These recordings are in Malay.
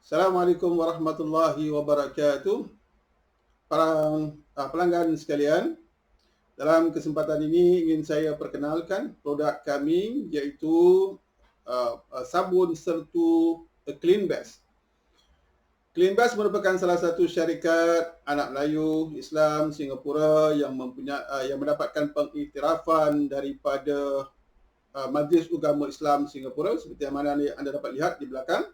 Assalamualaikum warahmatullahi wabarakatuh. Para pelanggan sekalian, dalam kesempatan ini ingin saya perkenalkan produk kami iaitu sabun sertu Clean Best. Clean Best merupakan salah satu syarikat anak Melayu Islam Singapura yang mendapatkan pengiktirafan daripada Majlis Ugama Islam Singapura, seperti yang mana anda dapat lihat di belakang.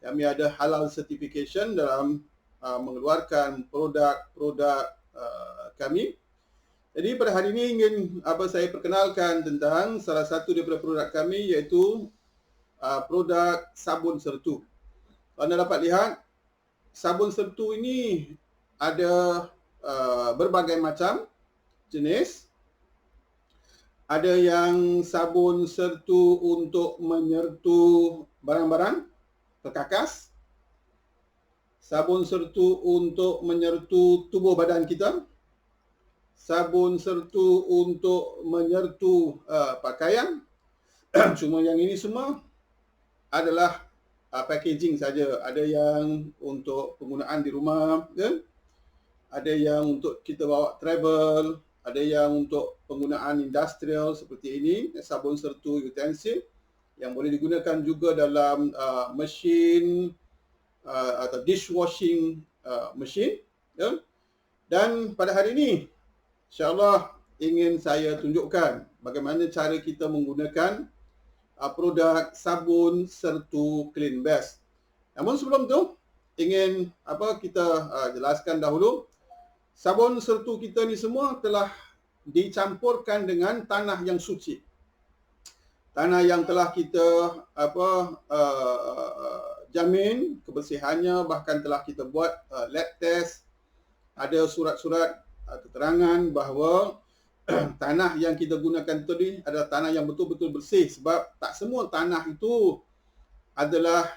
Kami ada halal certification dalam mengeluarkan produk-produk kami. Jadi pada hari ini ingin saya perkenalkan tentang salah satu daripada produk kami iaitu produk sabun sertu. Anda dapat lihat sabun sertu ini ada berbagai macam jenis. Ada yang sabun sertu untuk menyertu barang-barang terkakas, sabun sertu untuk menyertu tubuh badan kita, sabun sertu untuk menyertu pakaian. Cuma yang ini semua adalah packaging saja. Ada yang untuk penggunaan di rumah, kan? Ada yang untuk kita bawa travel, ada yang untuk penggunaan industrial seperti ini, sabun sertu utensil yang boleh digunakan juga dalam mesin atau dishwashing mesin. Ya? Dan pada hari ini, insyaAllah ingin saya tunjukkan bagaimana cara kita menggunakan produk sabun sertu Clean Best. Namun sebelum tu, ingin kita jelaskan dahulu, sabun sertu kita ni semua telah dicampurkan dengan tanah yang suci. Tanah yang telah kita jamin kebersihannya, bahkan telah kita buat lab test. Ada surat-surat keterangan bahawa tanah yang kita gunakan tadi adalah tanah yang betul-betul bersih, sebab tak semua tanah itu adalah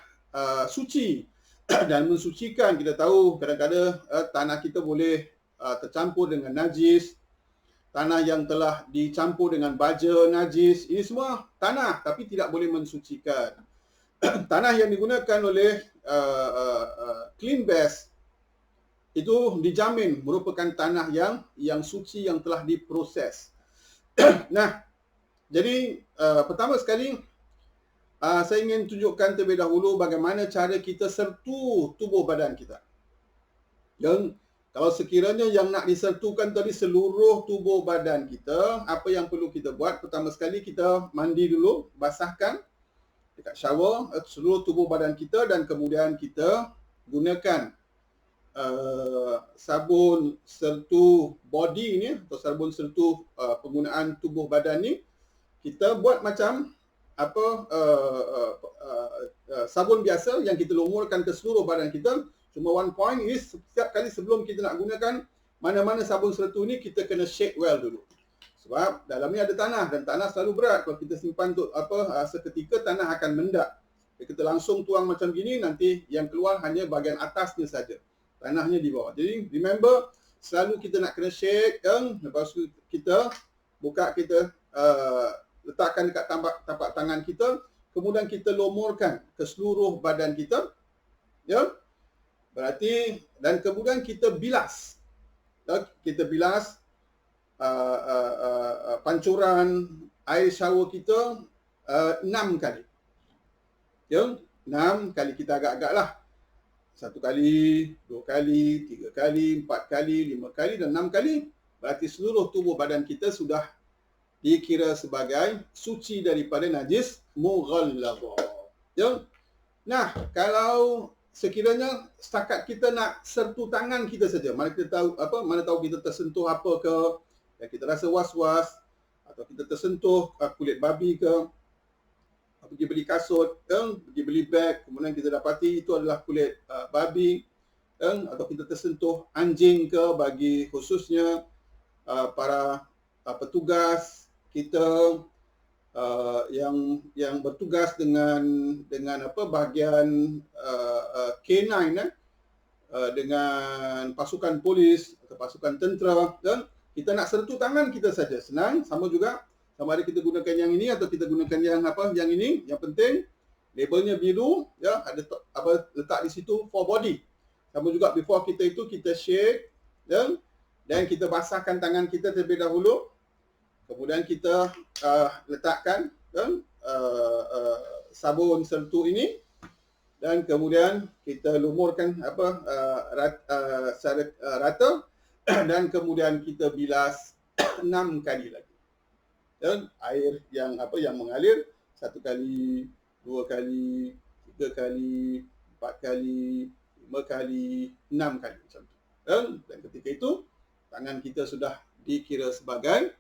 suci. Dan mensucikan, kita tahu kadang-kadang tanah kita boleh tercampur dengan najis. Tanah yang telah dicampur dengan baja najis, ini semua tanah tapi tidak boleh mensucikan. Tanah yang digunakan oleh Clean Best itu dijamin merupakan tanah yang suci, yang telah diproses. Nah, jadi pertama sekali saya ingin tunjukkan terlebih dahulu bagaimana cara kita sertu tubuh badan kita. Dan kalau sekiranya yang nak disertukan tadi seluruh tubuh badan kita, apa yang perlu kita buat? Pertama sekali kita mandi dulu, basahkan dekat shower seluruh tubuh badan kita, dan kemudian kita gunakan sabun sertu body ni atau sabun sertu penggunaan tubuh badan ni. Kita buat macam sabun biasa yang kita lumurkan ke seluruh badan kita. Cuma one point is, setiap kali sebelum kita nak gunakan mana-mana sabun sertu ni, kita kena shake well dulu. Sebab dalam ni ada tanah, dan tanah selalu berat. Kalau kita simpan tu seketika tanah akan mendak. Kalau kita langsung tuang macam gini, nanti yang keluar hanya bahagian atasnya saja. Tanahnya di bawah. Jadi remember, selalu kita nak kena shake, lepas tu kita buka, kita letakkan dekat tapak tangan kita, kemudian kita lumurkan ke seluruh badan kita. Ya. Berarti, dan kemudian kita bilas. Kita bilas pancuran air shower kita 6 kali. Ya, 6 kali, kita agak-agak lah. 1 kali, 2 kali, 3 kali, 4 kali, 5 kali dan 6 kali. Berarti seluruh tubuh badan kita sudah dikira sebagai suci daripada najis mughallazah. Ya. Nah, kalau sekiranya setakat kita nak sertu tangan kita saja, mana tahu kita tersentuh apa ke, yang kita rasa was-was, atau kita tersentuh kulit babi ke, pergi beli kasut, pergi beli beg, kemudian kita dapati itu adalah kulit babi, atau kita tersentuh anjing ke, bagi khususnya para petugas kita yang bertugas dengan bahagian K9 dengan pasukan polis atau pasukan tentera, dan kita nak sertu tangan kita saja, senang. Sama juga, sama ada kita gunakan yang ini atau kita gunakan yang ini, yang penting labelnya biru, ya, ada apa letak di situ for body. Sama juga before kita itu kita shake, ya, dan kita basahkan tangan kita terlebih dahulu. Kemudian kita letakkan, ya, sabun sertu ini, dan kemudian kita lumurkan apa secara rata dan kemudian kita bilas 6 kali lagi. Dan air yang apa yang mengalir 1 kali, 2 kali, 3 kali, 4 kali, 5 kali, 6 kali macam tu. Dan ketika itu tangan kita sudah dikira sebagai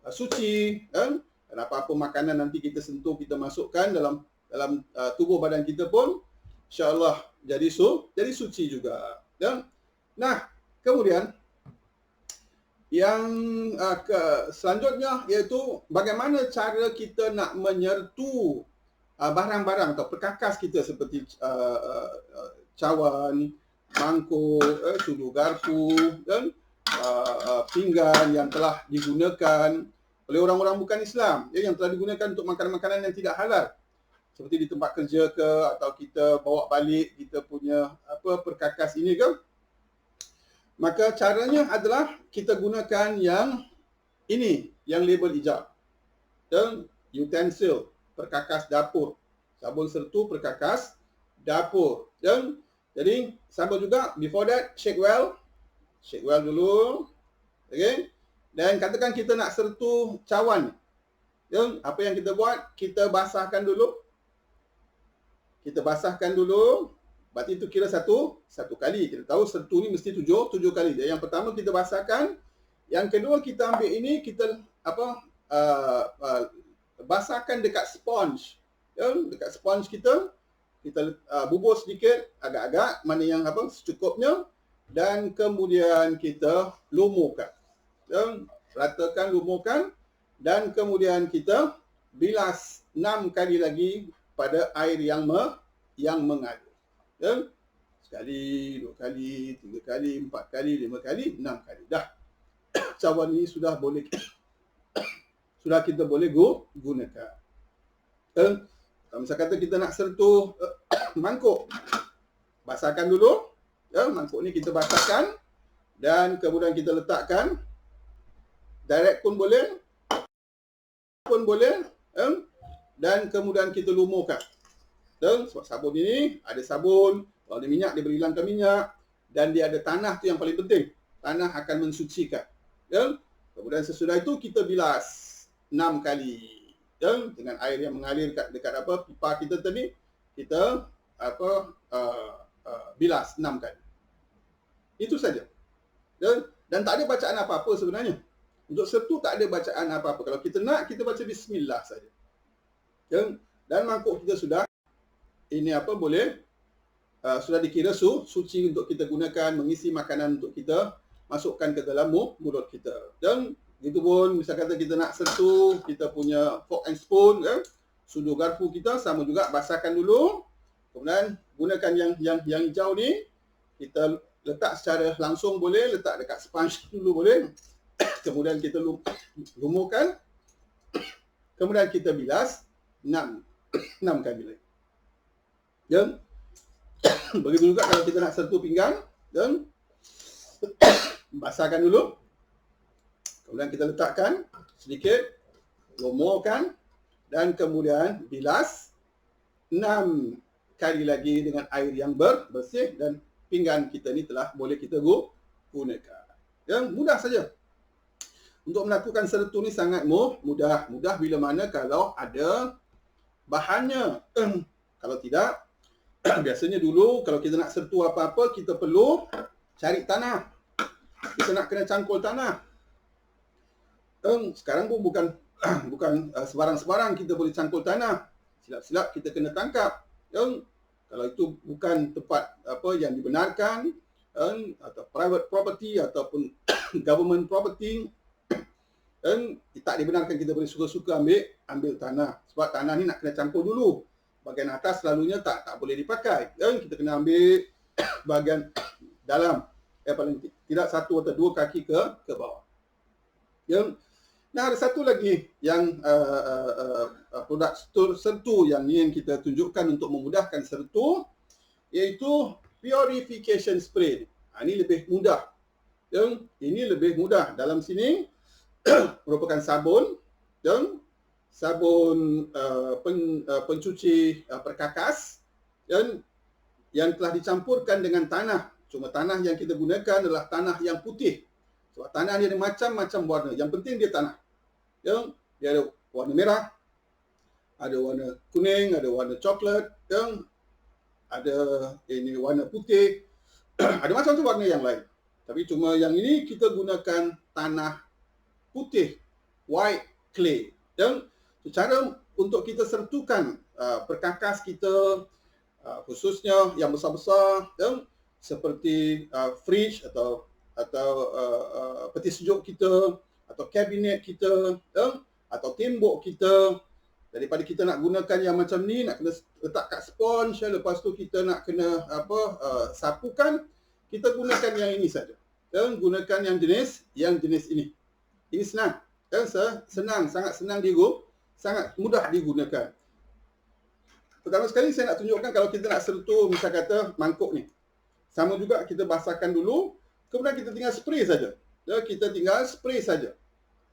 suci, dan apa-apa makanan nanti kita sentuh, kita masukkan dalam tubuh badan kita pun insya-Allah jadi suci juga. Nah, kemudian yang selanjutnya iaitu bagaimana cara kita nak menyertu barang-barang atau perkakas kita seperti cawan, mangkuk, sudu garpu, dan pinggan yang telah digunakan oleh orang-orang bukan Islam, yang telah digunakan untuk makanan-makanan yang tidak halal, seperti di tempat kerja ke, atau kita bawa balik kita punya apa perkakas ini ke. Maka caranya adalah kita gunakan yang ini, yang label hijau, dan utensil, perkakas dapur, sabun sertu perkakas dapur. Dan jadi sama juga before that shake well dulu, okay? Dan katakan kita nak sertu cawan, dan apa yang kita buat, kita basahkan dulu. Berarti itu kira satu kali. Kita tahu sertu ni mesti 7 kali. Yang pertama kita basahkan, yang kedua kita ambil ini, kita basahkan dekat sponge. Dekat sponge kita bubur sedikit, agak-agak mana yang secukupnya, dan kemudian kita lumurkan. Ratakan, lumurkan, dan kemudian kita bilas 6 kali lagi pada air yang mengalir. Sekali, 2 kali, 3 kali, 4 kali, 5 kali, 6 kali. Dah. Cawan ini sudah kita boleh gunakan. Kalau misal kata kita nak sertu mangkuk, basahkan dulu. Mangkuk ni kita basahkan, dan kemudian kita letakkan direct pun boleh, dan kemudian kita lumurkan. Sebab sabun ini ada sabun, kalau ada minyak dia berhilangkan minyak, dan dia ada tanah, tu yang paling penting. Tanah akan mensucikan. Kemudian sesudah itu kita bilas 6 kali. Dengan air yang mengalir dekat pipa kita tadi, kita bilas 6 kali. Itu saja. Dan tak ada bacaan apa-apa sebenarnya. Untuk sertu tak ada bacaan apa-apa. Kalau kita nak, kita baca bismillah saja. Dan mangkuk kita sudah boleh sudah dikira suci untuk kita gunakan, mengisi makanan untuk kita masukkan ke dalam mulut kita. Dan gitu pun misal kata kita nak sertu kita punya fork and spoon, sudu garpu kita sama juga, basahkan dulu. Kemudian gunakan yang hijau ni, kita letak secara langsung boleh, letak dekat sponge dulu boleh. Kemudian kita lumurkan. Kemudian kita bilas 6 kali lagi. Begitu juga kalau kita nak sertu pinggan, basahkan dulu. Kemudian kita letakkan sedikit, lumurkan, dan kemudian bilas 6 kali lagi dengan air yang bersih, dan pinggan kita ni telah boleh kita gunakan. Mudah saja. Untuk melakukan sertu ni sangat mudah bila mana kalau ada bahannya. Kalau tidak, biasanya dulu kalau kita nak sertu apa-apa, kita perlu cari tanah. Kita nak kena cangkul tanah. Sekarang pun bukan sebarang-sebarang kita boleh cangkul tanah. Silap-silap kita kena tangkap. Kalau itu bukan tempat yang dibenarkan, atau private property ataupun government property, tak dibenarkan kita boleh suka-suka ambil tanah. Sebab tanah ni nak kena campur dulu. Bahagian atas selalunya tak boleh dipakai. Kita kena ambil bahagian dalam, paling tidak 1 atau 2 kaki ke bawah. Nah, ada satu lagi yang produk sertu yang ingin kita tunjukkan untuk memudahkan sertu, iaitu purification spray. Ini lebih mudah. Ini lebih mudah. Dalam sini merupakan sabun, sabun pencuci perkakas yang telah dicampurkan dengan tanah. Cuma tanah yang kita gunakan adalah tanah yang putih. Sebab tanah ni ada macam-macam warna. Yang penting dia tanah. Dia ada warna merah, ada warna kuning, ada warna coklat, ada ini warna putih, ada macam-macam warna yang lain. Tapi cuma yang ini kita gunakan tanah putih, white clay. Cara untuk kita sertukan perkakas kita, khususnya yang besar-besar, seperti fridge atau peti sejuk kita, atau kabinet kita, atau tembok kita. Daripada kita nak gunakan yang macam ni, nak kena letak kat sponge, lepas tu kita nak kena sapukan, kita gunakan yang ini saja. Gunakan yang jenis ini. Ini senang. Senang, sangat senang sangat mudah digunakan. Pertama sekali saya nak tunjukkan kalau kita nak sertu misal kata mangkuk ni. Sama juga kita basahkan dulu, kemudian kita tinggal spray saja. Kita tinggal spray saja.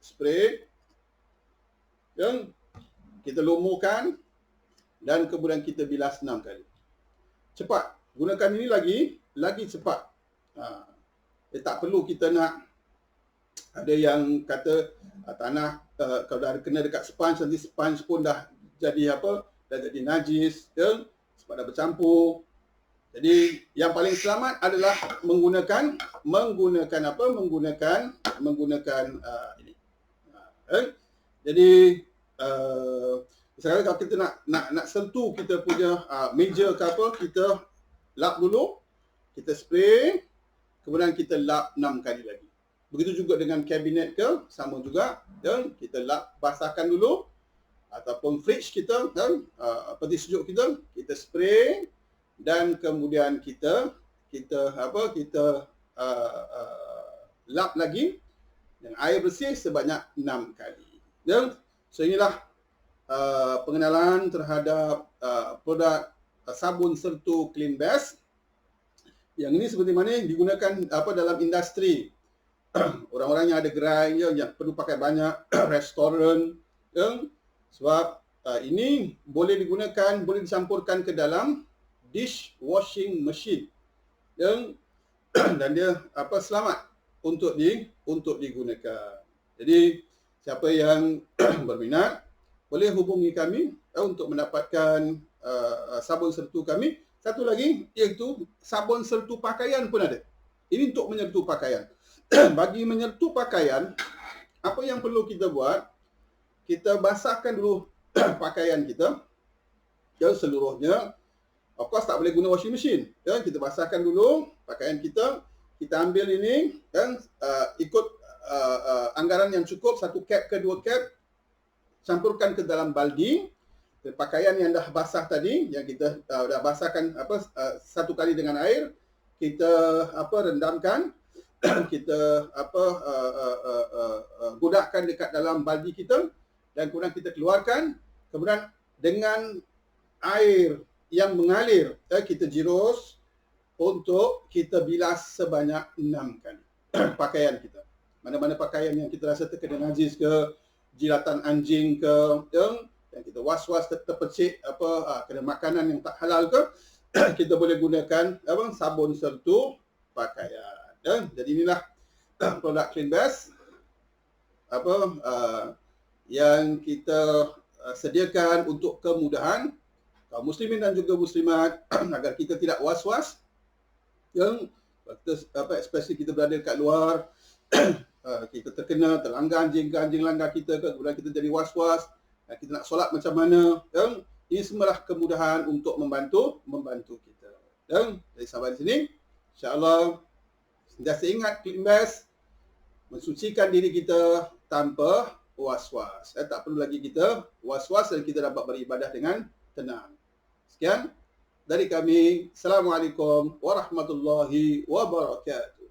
Spray. Kita lumurkan dan kemudian kita bilas 6 kali. Cepat. Gunakan ini lagi cepat. Tak perlu kita nak ada yang kata tanah kalau dah kena dekat sponge, nanti sponge pun dah jadi dah jadi najis, sebab dah bercampur. Jadi yang paling selamat adalah menggunakan ini. Jadi misalnya kalau kita nak sentuh kita punya meja ke apa, kita lap dulu, kita spray, kemudian kita lap 6 kali lagi. Begitu juga dengan kabinet ke, sama juga, kita lap, basahkan dulu, ataupun fridge kita, peti sejuk kita spray, dan kemudian kita lap lagi dengan air bersih sebanyak 6 kali. So inilah pengenalan terhadap produk sabun sertu Clean Best. Yang ini seperti mana digunakan dalam industri. Orang-orang yang ada gerai yang perlu pakai banyak, restoran, sebab ini boleh digunakan, boleh dicampurkan ke dalam dishwashing machine, dan dia selamat untuk digunakan. Jadi siapa yang berminat boleh hubungi kami untuk mendapatkan sabun sertu kami. Satu lagi iaitu sabun sertu pakaian pun ada. Ini untuk menyertu pakaian. Bagi menyertu pakaian, apa yang perlu kita buat? Kita basahkan dulu pakaian kita, seluruhnya. Of course tak boleh guna washing machine. Kita basahkan dulu pakaian kita. Kita ambil ini dan ikut anggaran yang cukup, 1 cap ke 2 cap, campurkan ke dalam baldi. Pakaian yang dah basah tadi, yang kita dah basahkan 1 kali dengan air, kita rendamkan, kita godakkan dekat dalam baldi kita, dan kemudian kita keluarkan. Kemudian dengan air yang mengalir, kita jirus untuk kita bilas sebanyak 6 kali pakaian kita. Mana-mana pakaian yang kita rasa terkena najis ke, jilatan anjing ke, yang kita was-was terpecik kena makanan yang tak halal ke, kita boleh gunakan sabun sertu pakaian. Jadi inilah produk Clean Best yang kita sediakan untuk kemudahan kaum muslimin dan juga muslimat agar kita tidak was-was, especially kita berada dekat luar, kita terlanggar anjing langgar kita ke, kemudian kita jadi was-was, kita nak solat macam mana, ini semualah kemudahan untuk membantu kita. Dari sampai di sini, insya-Allah sentiasa ingat Clean Best, mensucikan diri kita tanpa was-was. Tak perlu lagi kita was-was dan kita dapat beribadah dengan tenang. Sekian dari kami. Assalamualaikum warahmatullahi wabarakatuh.